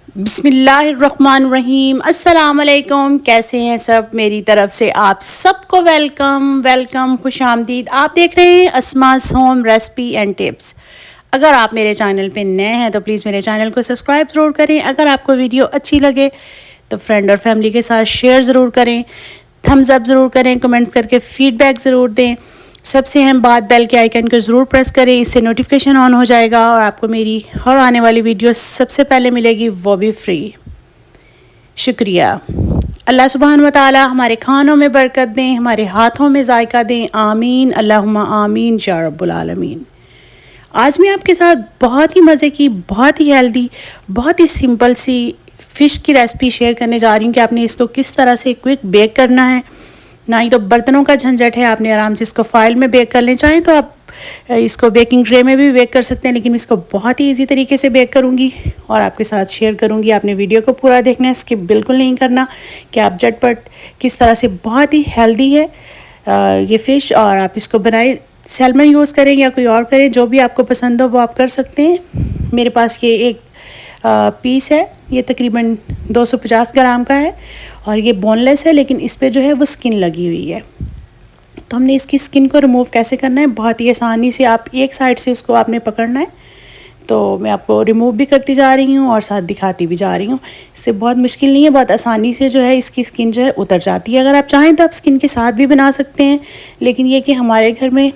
बिस्मिल्लाहिर्रहमानिर्रहीम। अस्सलाम वालेकुम। कैसे हैं सब? मेरी तरफ से आप सबको वेलकम वेलकम, खुश आमदीद। आप देख रहे हैं Asma's home recipe and tips. अगर आप मेरे चैनल पे नए हैं तो प्लीज़ मेरे चैनल को सब्सक्राइब ज़रूर करें। अगर आपको वीडियो अच्छी लगे तो फ्रेंड और फैमिली के साथ शेयर ज़रूर करें, थम्स अप ज़रूर करें, कमेंट्स करके फ़ीडबैक ज़रूर दें। सबसे अहम बात, बेल के आइकन को ज़रूर प्रेस करें, इससे नोटिफिकेशन ऑन हो जाएगा और आपको मेरी हर आने वाली वीडियो सबसे पहले मिलेगी, वो भी फ्री। शुक्रिया। अल्लाह सुब्हान व तआला हमारे खानों में बरकत दें, हमारे हाथों में जायका दें। आमीन अल्लाहुम्मा आमीन या रब्बुल आलमीन। आज मैं आपके साथ बहुत ही मज़े की, बहुत ही हेल्दी, बहुत ही सिंपल सी फ़िश की रेसिपी शेयर करने जा रही हूँ कि आपने इसको किस तरह से क्विक बेक करना है। ना ही तो बर्तनों का झंझट है, आपने आराम से इसको फॉइल में बेक कर लें। चाहें तो आप इसको बेकिंग ट्रे में भी बेक कर सकते हैं, लेकिन मैं इसको बहुत ही इजी तरीके से बेक करूंगी और आपके साथ शेयर करूंगी। आपने वीडियो को पूरा देखना है, स्किप बिल्कुल नहीं करना, कि आप झटपट किस तरह से, बहुत ही हेल्दी है ये फ़िश। और आप इसको बनाए, सैल्मन यूज़ करें या कोई और करें, जो भी आपको पसंद हो वो आप कर सकते हैं। मेरे पास ये एक पीस है, ये तकरीबन 250 ग्राम का है और ये बोनलेस है, लेकिन इस पर जो है वो स्किन लगी हुई है। तो हमने इसकी स्किन को रिमूव कैसे करना है, बहुत ही आसानी से। आप एक साइड से इसको आपने पकड़ना है, तो मैं आपको रिमूव भी करती जा रही हूँ और साथ दिखाती भी जा रही हूँ। इससे बहुत मुश्किल नहीं है, बहुत आसानी से जो है इसकी स्किन जो है उतर जाती है। अगर आप चाहें तो आप स्किन के साथ भी बना सकते हैं, लेकिन ये कि हमारे घर में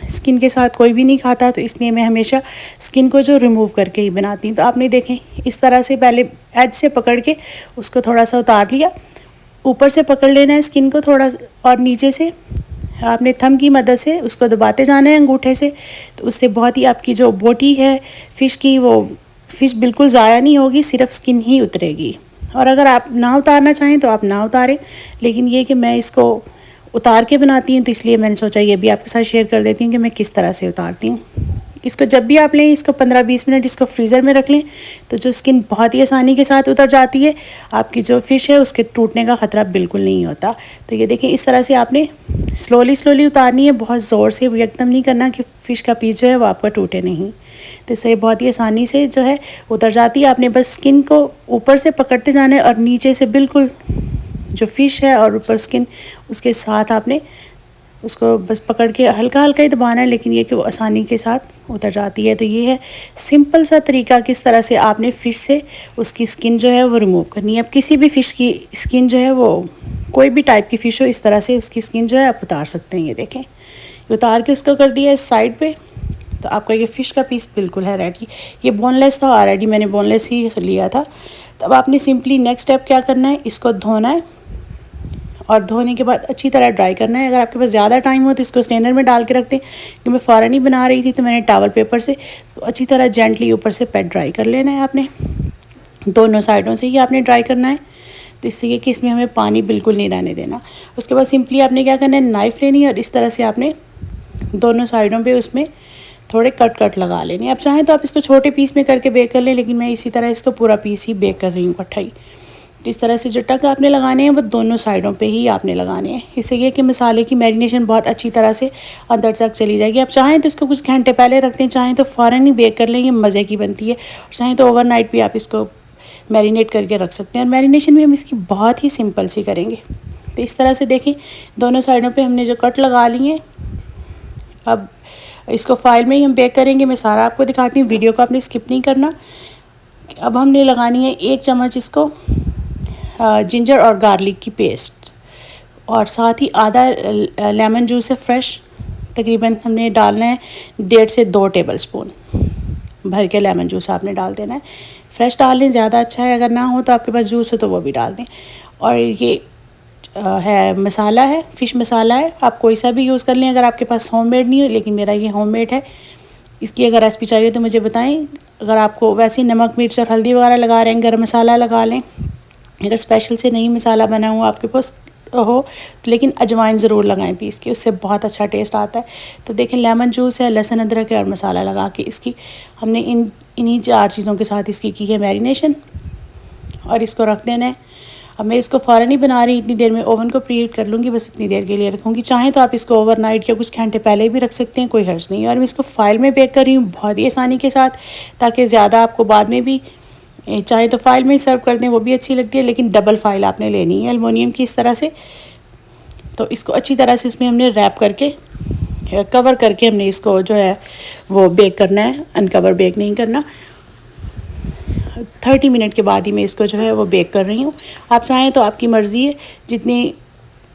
स्किन के साथ कोई भी नहीं खाता, तो इसलिए मैं हमेशा स्किन को जो रिमूव करके ही बनाती हूँ। तो आपने देखें इस तरह से पहले एज से पकड़ के उसको थोड़ा सा उतार लिया, ऊपर से पकड़ लेना है स्किन को थोड़ा, और नीचे से आपने थंब की मदद से उसको दबाते जाना है अंगूठे से। तो उससे बहुत ही आपकी जो बोटी है फ़िश की, वो फ़िश बिल्कुल ज़ाया नहीं होगी, सिर्फ स्किन ही उतरेगी। और अगर आप ना उतारना चाहें तो आप ना उतारें, लेकिन ये कि मैं इसको उतार के बनाती हूँ, तो इसलिए मैंने सोचा ये भी आपके साथ शेयर कर देती हूँ कि मैं किस तरह से उतारती हूँ। इसको जब भी आप लें, इसको 15-20 मिनट इसको फ्रीज़र में रख लें, तो जो स्किन बहुत ही आसानी के साथ उतर जाती है। आपकी जो फ़िश है उसके टूटने का ख़तरा बिल्कुल नहीं होता। तो ये देखें, इस तरह से आपने स्लोली स्लोली उतारनी है, बहुत ज़ोर से एकदम नहीं करना कि फ़िश का पीस जो है वो आपका टूटे नहीं। तो इससे बहुत ही आसानी से जो है उतर जाती है। आपने बस स्किन को ऊपर से पकड़ते जाना है और नीचे से बिल्कुल जो फ़िश है और ऊपर स्किन, उसके साथ आपने उसको बस पकड़ के हल्का हल्का ही दबाना है, लेकिन ये कि वो आसानी के साथ उतर जाती है। तो ये है सिंपल सा तरीका, किस तरह से आपने फ़िश से उसकी स्किन जो है वो रिमूव करनी है। अब किसी भी फ़िश की स्किन जो है वो, कोई भी टाइप की फ़िश हो, इस तरह से उसकी स्किन जो है आप उतार सकते हैं। ये देखें, उतार के उसको कर दिया इस साइड पे, तो आपका ये फ़िश का पीस बिल्कुल है रेडी। ये बोनलेस था, ऑलरेडी मैंने बोनलेस ही लिया था। तो अब आपने सिंपली नेक्स्ट स्टेप क्या करना है, इसको धोना है और धोने के बाद अच्छी तरह ड्राई करना है। अगर आपके पास ज़्यादा टाइम हो तो इसको स्ट्रेनर में डाल के रख दें, कि मैं फ़ौरन ही बना रही थी, तो मैंने टॉवल पेपर से इसको अच्छी तरह जेंटली ऊपर से पेट ड्राई कर लेना है। आपने दोनों साइडों से ही आपने ड्राई करना है, तो इससे ये कि इसमें हमें पानी बिल्कुल नहीं रहने देना। उसके बाद सिंपली आपने क्या करना है, नाइफ़ लेनी है और इस तरह से आपने दोनों साइडों पर उसमें थोड़े कट लगा लेने। आप चाहें तो आप इसको छोटे पीस में करके बेक कर लें, लेकिन मैं इसी तरह इसको पूरा पीस ही बेक कर रही हूँ इकट्ठा ही। तो इस तरह से जो टक आपने लगाने हैं वो दोनों साइडों पे ही आपने लगाने हैं। इससे ये कि मसाले की मैरिनेशन बहुत अच्छी तरह से अंदर तक चली जाएगी। आप चाहें तो इसको कुछ घंटे पहले रखते हैं, चाहें तो फ़ौरन ही बेक कर लें, ये मज़े की बनती है। और चाहें तो ओवरनाइट भी आप इसको मैरिनेट करके रख सकते हैं। और मैरिनेशन भी हम इसकी बहुत ही सिंपल सी करेंगे। तो इस तरह से देखें, दोनों साइडों पर हमने जो कट लगा लिए हैं, अब इसको फाइल में ही हम बेक करेंगे। मैं सारा आपको दिखाती हूँ, वीडियो को आपने स्किप नहीं करना। अब हमने लगानी है 1 चम्मच इसको जिंजर और गार्लिक की पेस्ट, और साथ ही आधा लेमन जूस है फ्रेश, तकरीबन हमने डालना है 1.5 से 2 टेबलस्पून भर के लेमन जूस आपने डाल देना है। फ्रेश डाल लें, ज़्यादा अच्छा है। अगर ना हो तो आपके पास जूस हो तो वो भी डाल दें। और ये है मसाला है, फ़िश मसाला है, आप कोई सा भी यूज़ कर लें अगर आपके पास होममेड नहीं हो, लेकिन मेरा ये होममेड है। इसकी अगर रेसिपी चाहिए तो मुझे बताएं। अगर आपको वैसे नमक मिर्च और हल्दी वगैरह लगा रहे हैं, गरम मसाला लगा लें। अगर स्पेशल से नहीं मसाला बना हुआ आपके पास हो तो लेकिन अजवाइन ज़रूर लगाएं पीस के, उससे बहुत अच्छा टेस्ट आता है। तो देखें, लेमन जूस है, लहसुन अदरक है और मसाला लगा के इसकी हमने इन्हीं 4 चीज़ों के साथ इसकी की है मैरिनेशन, और इसको रख देना है। अब मैं इसको फ़ौरन ही बना रही, इतनी देर में ओवन को प्रीहीट कर लूँगी, बस इतनी देर के लिए रखूँगी। चाहें तो आप इसको ओवरनाइट या कुछ घंटे पहले भी रख सकते हैं, कोई हर्ज नहीं है। और मैं इसको फाइल में बेक कर रही हूँ बहुत ही आसानी के साथ, ताकि ज़्यादा आपको बाद में भी चाहे तो फाइल में ही सर्व कर दें, वो भी अच्छी लगती है, लेकिन डबल फाइल आपने लेनी है एलुमिनियम की इस तरह से। तो इसको अच्छी तरह से उसमें हमने रैप करके कवर करके हमने इसको जो है वो बेक करना है, अनकवर बेक नहीं करना। 30 मिनट के बाद ही मैं इसको जो है वो बेक कर रही हूँ। आप चाहें तो आपकी मर्ज़ी है, जितनी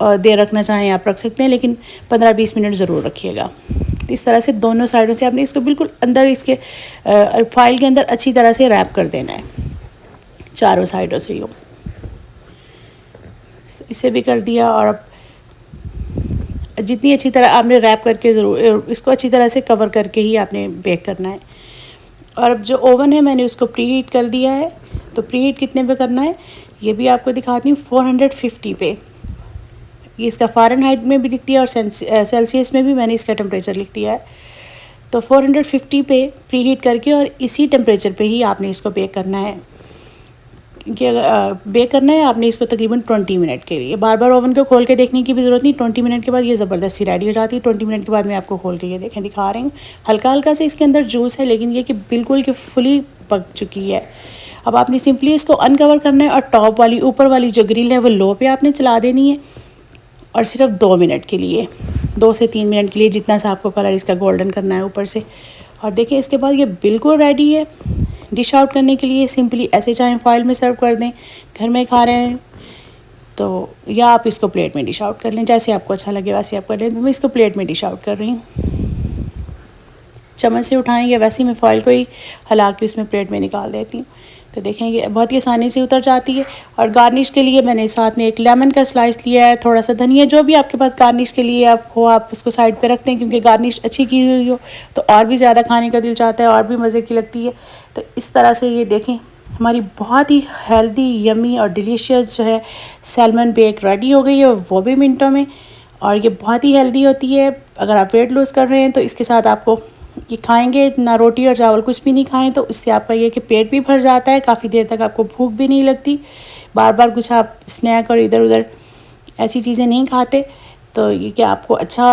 देर रखना चाहें आप रख सकते हैं, लेकिन 15-20 मिनट ज़रूर रखिएगा। तो इस तरह से दोनों साइडों से आपने इसको बिल्कुल अंदर इसके फाइल के अंदर अच्छी तरह से रैप कर देना है, चारों साइडों से यूँ। इसे भी कर दिया। और अब जितनी अच्छी तरह आपने रैप करके ज़रूर इसको अच्छी तरह से कवर करके ही आपने बेक करना है। और अब जो ओवन है मैंने उसको प्री हीट कर दिया है। तो प्री हीट कितने पे करना है ये भी आपको दिखाती हूँ, 450 पे। ये इसका फ़ारेनहाइट में भी लिख दिया और सेल्सियस में भी मैंने इसका टेम्परेचर लिख दिया है। तो 450 पे प्री हीट करके और इसी टेम्परेचर पे ही आपने इसको बेक करना है। क्योंकि बेक करना है आपने इसको तकरीबन 20 मिनट के लिए। बार बार ओवन को खोल के देखने की भी ज़रूरत नहीं, 20 मिनट के बाद ये ज़बरदस्त सी रेडी हो जाती है। 20 मिनट के बाद मैं आपको खोल के ये दिखा रही हूँ। हल्का हल्का से इसके अंदर जूस है, लेकिन ये कि बिल्कुल कि फुली पक चुकी है। अब आपने सिंपली इसको अनकवर करना है और टॉप वाली ऊपर वाली जो ग्रिल है वो लो पे आपने चला देनी है, और सिर्फ 2 मिनट के लिए, 2 से 3 मिनट के लिए, जितना सा आपको कलर इसका गोल्डन करना है ऊपर से। और देखिए इसके बाद ये बिल्कुल रेडी है डिश आउट करने के लिए। सिंपली ऐसे चाहें फॉइल में सर्व कर दें, घर में खा रहे हैं तो, या आप इसको प्लेट में डिश आउट कर लें, जैसे आपको अच्छा लगे वैसे आप कर लें। तो मैं इसको प्लेट में डिश आउट कर रही हूँ। चम्मच से उठाएं या वैसे ही मैं फॉइल को ही हिला के उसमें प्लेट में निकाल देती हूँ। तो देखें ये बहुत ही आसानी से उतर जाती है। और गार्निश के लिए मैंने साथ में एक लेमन का स्लाइस लिया है, थोड़ा सा धनिया, जो भी आपके पास गार्निश के लिए आप उसको साइड पे रखते हैं, क्योंकि गार्निश अच्छी की हुई हो तो और भी ज़्यादा खाने का दिल चाहता है, और भी मज़े की लगती है। तो इस तरह से ये देखें हमारी बहुत ही हेल्दी, यमी और डिलीशियस जो है सैल्मन बेक रेडी हो गई है, वो भी मिनटों में। और ये बहुत ही हेल्दी होती है। अगर आप वेट लूज़ कर रहे हैं तो इसके साथ आपको ये खाएंगे ना, रोटी और चावल कुछ भी नहीं खाएं, तो इससे आपका ये कि पेट भी भर जाता है, काफ़ी देर तक आपको भूख भी नहीं लगती। बार बार कुछ आप स्नैक और इधर उधर ऐसी चीज़ें नहीं खाते, तो ये कि आपको अच्छा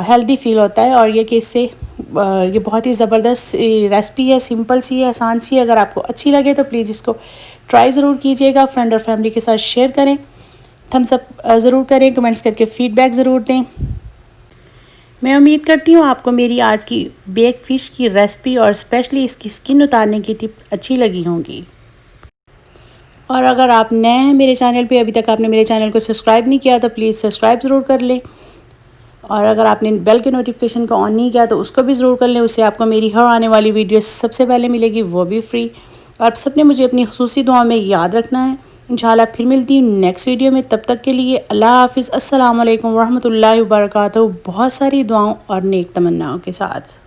हेल्दी फील होता है। और ये कि इससे ये बहुत ही ज़बरदस्त रेसिपी है, सिंपल सी है, आसान सी है। अगर आपको अच्छी लगे तो प्लीज़ इसको ट्राई ज़रूर कीजिएगा, फ्रेंड और फैमिली के साथ शेयर करें, थम्स अप ज़रूर करें, कमेंट्स करके फ़ीडबैक ज़रूर दें। मैं उम्मीद करती हूँ आपको मेरी आज की बेक फ़िश की रेसिपी और स्पेशली इसकी स्किन उतारने की टिप अच्छी लगी होंगी। और अगर आप नए हैं मेरे चैनल पे, अभी तक आपने मेरे चैनल को सब्सक्राइब नहीं किया तो प्लीज़ सब्सक्राइब ज़रूर कर लें। और अगर आपने बेल के नोटिफिकेशन को ऑन नहीं किया तो उसको भी ज़रूर कर लें, उससे आपको मेरी हर आने वाली वीडियो सबसे पहले मिलेगी, वो भी फ्री। आप सबने मुझे अपनी खुसूसी दुआ में याद रखना है। इंशाल्लाह फिर मिलती हूँ नेक्स्ट वीडियो में, तब तक के लिए अल्लाह हाफ़िज़। अस्सलाम वालेकुम रहमतुल्लाहि व बरकातहू। बहुत सारी दुआओं और नेक तमन्नाओं के साथ।